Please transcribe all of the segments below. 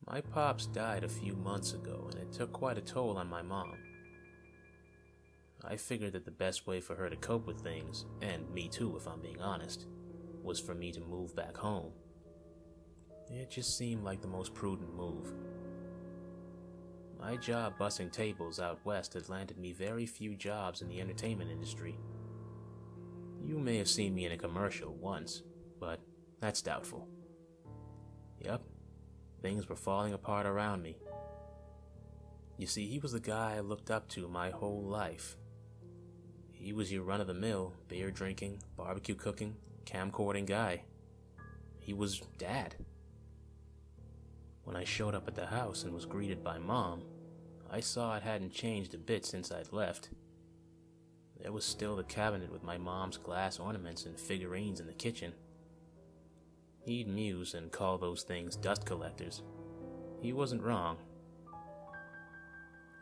My pops died a few months ago, and it took quite a toll on my mom. I figured that the best way for her to cope with things, and me too if I'm being honest, was for me to move back home. It just seemed like the most prudent move. My job bussing tables out west had landed me very few jobs in the entertainment industry. You may have seen me in a commercial once, but that's doubtful. Yep, things were falling apart around me. You see, he was the guy I looked up to my whole life. He was your run-of-the-mill, beer-drinking, barbecue cooking, camcording guy. He was Dad. When I showed up at the house and was greeted by Mom, I saw it hadn't changed a bit since I'd left. There was still the cabinet with my mom's glass ornaments and figurines in the kitchen. He'd muse and call those things dust collectors. He wasn't wrong.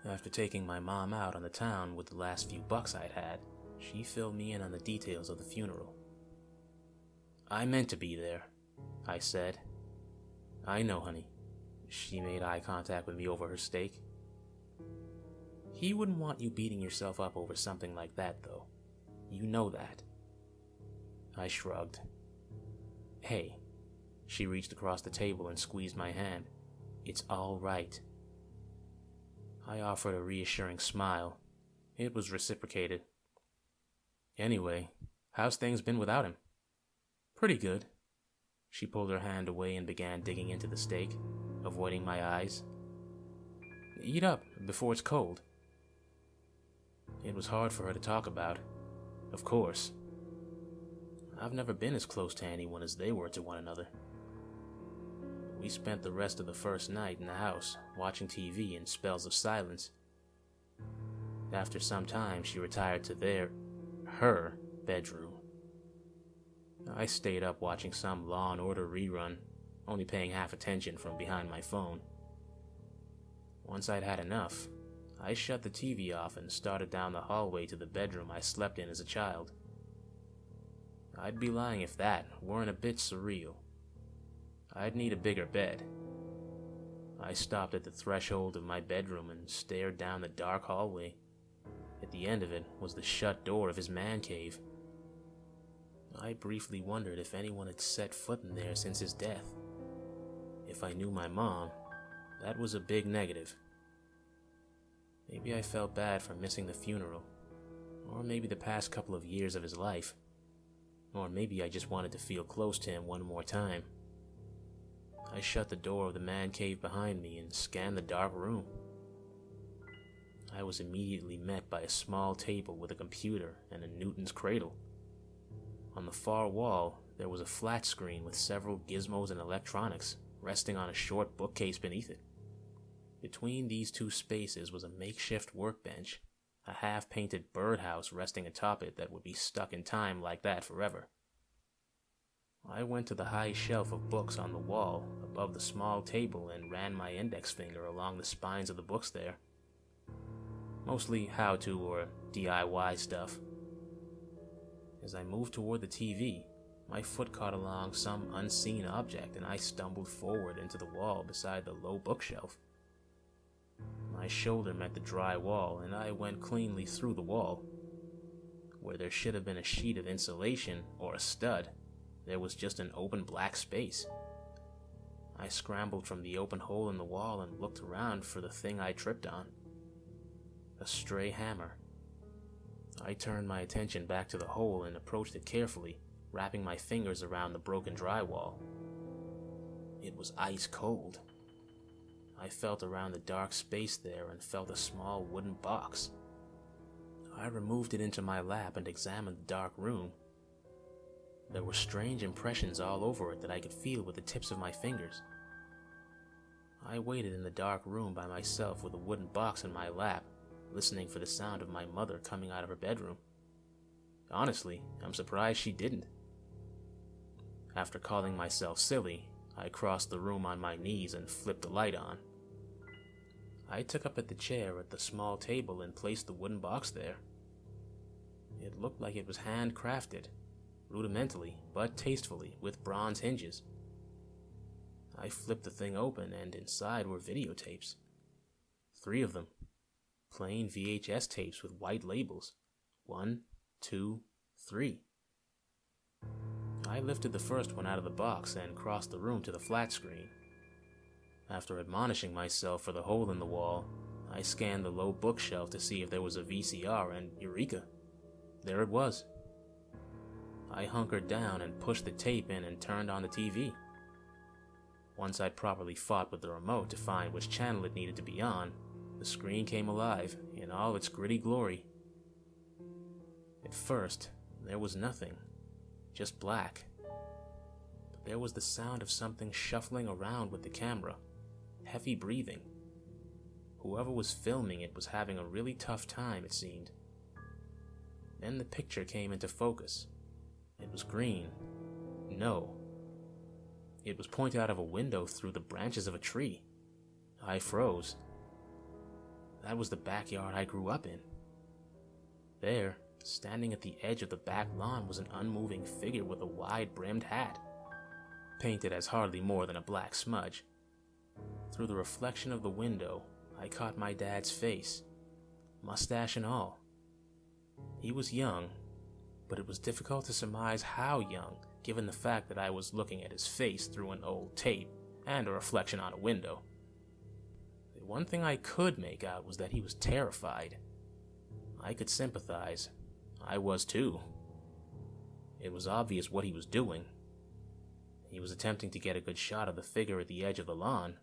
After taking my mom out on the town with the last few bucks I'd had, she filled me in on the details of the funeral. "I meant to be there," I said. "I know, honey." She made eye contact with me over her steak. "He wouldn't want you beating yourself up over something like that, though. You know that." I shrugged. "Hey." She reached across the table and squeezed my hand. "It's all right." I offered a reassuring smile. It was reciprocated. "Anyway, how's things been without him?" "Pretty good." She pulled her hand away and began digging into the steak, avoiding my eyes. "Eat up before it's cold." It was hard for her to talk about. Of course. I've never been as close to anyone as they were to one another. We spent the rest of the first night in the house, watching TV in spells of silence. After some time, she retired to her bedroom. I stayed up watching some Law and Order rerun, only paying half attention from behind my phone. Once I'd had enough, I shut the TV off and started down the hallway to the bedroom I slept in as a child. I'd be lying if that weren't a bit surreal. I'd need a bigger bed. I stopped at the threshold of my bedroom and stared down the dark hallway. At the end of it was the shut door of his man cave. I briefly wondered if anyone had set foot in there since his death. If I knew my mom, that was a big negative. Maybe I felt bad for missing the funeral, or maybe the past couple of years of his life, or maybe I just wanted to feel close to him one more time. I shut the door of the man cave behind me and scanned the dark room. I was immediately met by a small table with a computer and a Newton's cradle. On the far wall, there was a flat screen with several gizmos and electronics resting on a short bookcase beneath it. Between these two spaces was a makeshift workbench, a half-painted birdhouse resting atop it that would be stuck in time like that forever. I went to the high shelf of books on the wall above the small table and ran my index finger along the spines of the books there. Mostly how-to or DIY stuff. As I moved toward the TV, my foot caught along some unseen object and I stumbled forward into the wall beside the low bookshelf. My shoulder met the dry wall and I went cleanly through the wall. Where there should have been a sheet of insulation or a stud, there was just an open black space. I scrambled from the open hole in the wall and looked around for the thing I tripped on. A stray hammer. I turned my attention back to the hole and approached it carefully, wrapping my fingers around the broken drywall. It was ice cold. I felt around the dark space there and felt a small wooden box. I removed it into my lap and examined the dark room. There were strange impressions all over it that I could feel with the tips of my fingers. I waited in the dark room by myself with a wooden box in my lap, listening for the sound of my mother coming out of her bedroom. Honestly, I'm surprised she didn't. After calling myself silly, I crossed the room on my knees and flipped the light on. I took up at the chair at the small table and placed the wooden box there. It looked like it was handcrafted, rudimentally but tastefully, with bronze hinges. I flipped the thing open, and inside were videotapes. 3 of them. Plain VHS tapes with white labels. 1, 2, 3. I lifted the first one out of the box and crossed the room to the flat screen. After admonishing myself for the hole in the wall, I scanned the low bookshelf to see if there was a VCR, and eureka! There it was. I hunkered down and pushed the tape in and turned on the TV. Once I'd properly fought with the remote to find which channel it needed to be on, the screen came alive in all its gritty glory. At first, there was nothing, just black. But there was the sound of something shuffling around with the camera, heavy breathing. Whoever was filming it was having a really tough time, it seemed. Then the picture came into focus. It was green. No. It was pointed out of a window through the branches of a tree. I froze. That was the backyard I grew up in. There, standing at the edge of the back lawn, was an unmoving figure with a wide-brimmed hat, painted as hardly more than a black smudge. Through the reflection of the window, I caught my dad's face, mustache and all. He was young, but it was difficult to surmise how young, given the fact that I was looking at his face through an old tape and a reflection on a window. The one thing I could make out was that he was terrified. I could sympathize. I was too. It was obvious what he was doing. He was attempting to get a good shot of the figure at the edge of the lawn.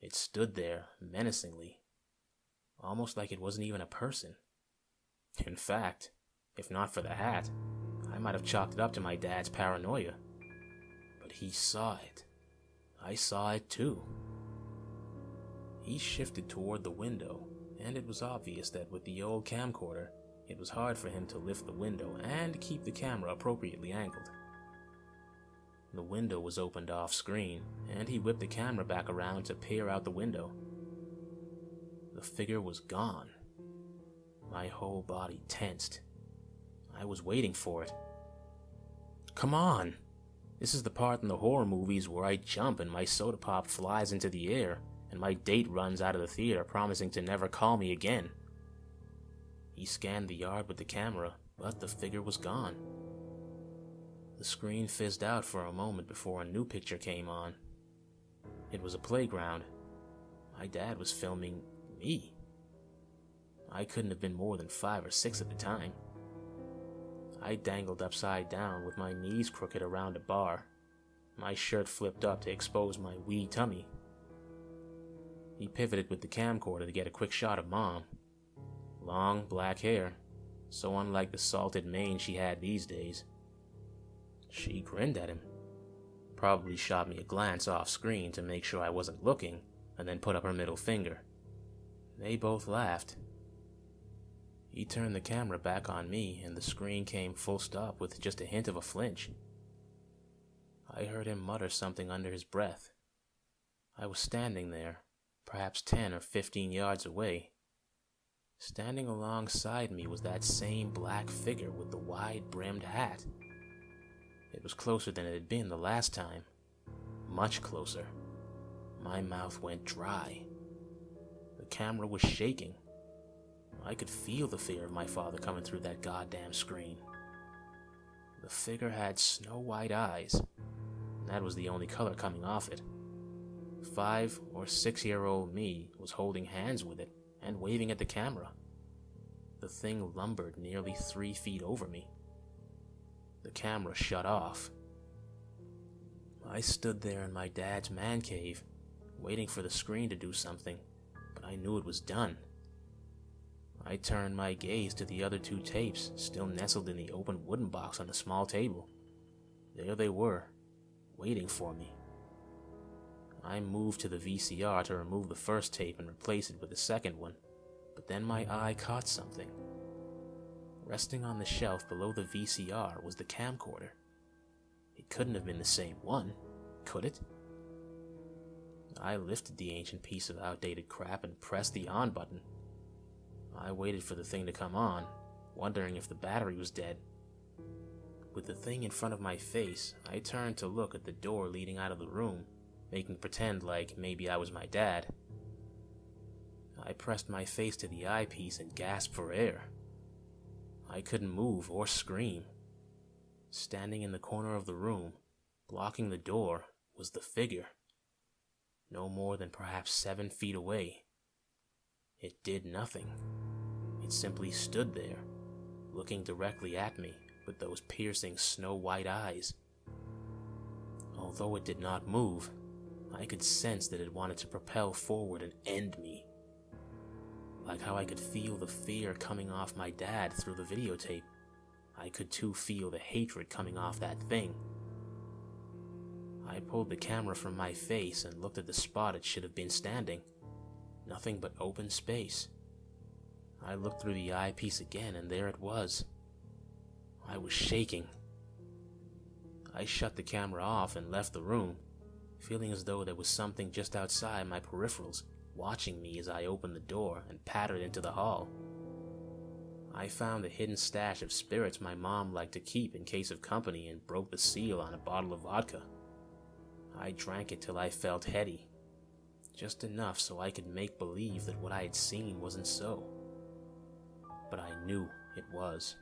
It stood there, menacingly, almost like it wasn't even a person. In fact, if not for the hat, I might have chalked it up to my dad's paranoia. But he saw it. I saw it too. He shifted toward the window, and it was obvious that with the old camcorder, it was hard for him to lift the window and keep the camera appropriately angled. The window was opened off screen, and he whipped the camera back around to peer out the window. The figure was gone. My whole body tensed. I was waiting for it. Come on! This is the part in the horror movies where I jump and my soda pop flies into the air, and my date runs out of the theater promising to never call me again. He scanned the yard with the camera, but the figure was gone. The screen fizzed out for a moment before a new picture came on. It was a playground. My dad was filming me. I couldn't have been more than 5 or 6 at the time. I dangled upside down with my knees crooked around a bar, my shirt flipped up to expose my wee tummy. He pivoted with the camcorder to get a quick shot of Mom. Long black hair, so unlike the salted mane she had these days. She grinned at him, probably shot me a glance off screen to make sure I wasn't looking, and then put up her middle finger. They both laughed. He turned the camera back on me, and the screen came full stop with just a hint of a flinch. I heard him mutter something under his breath. I was standing there, perhaps 10 or 15 yards away. Standing alongside me was that same black figure with the wide-brimmed hat. It was closer than it had been the last time. Much closer. My mouth went dry. The camera was shaking. I could feel the fear of my father coming through that goddamn screen. The figure had snow-white eyes, and that was the only color coming off it. 5 or 6-year-old me was holding hands with it and waving at the camera. The thing lumbered nearly 3 feet over me. The camera shut off. I stood there in my dad's man cave, waiting for the screen to do something, but I knew it was done. I turned my gaze to the other 2 tapes, still nestled in the open wooden box on the small table. There they were, waiting for me. I moved to the VCR to remove the first tape and replace it with the second one, but then my eye caught something. Resting on the shelf below the VCR was the camcorder. It couldn't have been the same one, could it? I lifted the ancient piece of outdated crap and pressed the on button. I waited for the thing to come on, wondering if the battery was dead. With the thing in front of my face, I turned to look at the door leading out of the room, making pretend like maybe I was my dad. I pressed my face to the eyepiece and gasped for air. I couldn't move or scream. Standing in the corner of the room, blocking the door, was the figure. No more than perhaps 7 feet away. It did nothing. It simply stood there, looking directly at me with those piercing snow-white eyes. Although it did not move, I could sense that it wanted to propel forward and end me. Like how I could feel the fear coming off my dad through the videotape, I could too feel the hatred coming off that thing. I pulled the camera from my face and looked at the spot it should have been standing. Nothing but open space. I looked through the eyepiece again, and there it was. I was shaking. I shut the camera off and left the room, feeling as though there was something just outside my peripherals watching me as I opened the door and pattered into the hall. I found a hidden stash of spirits my mom liked to keep in case of company and broke the seal on a bottle of vodka. I drank it till I felt heady, just enough so I could make believe that what I had seen wasn't so. But I knew it was.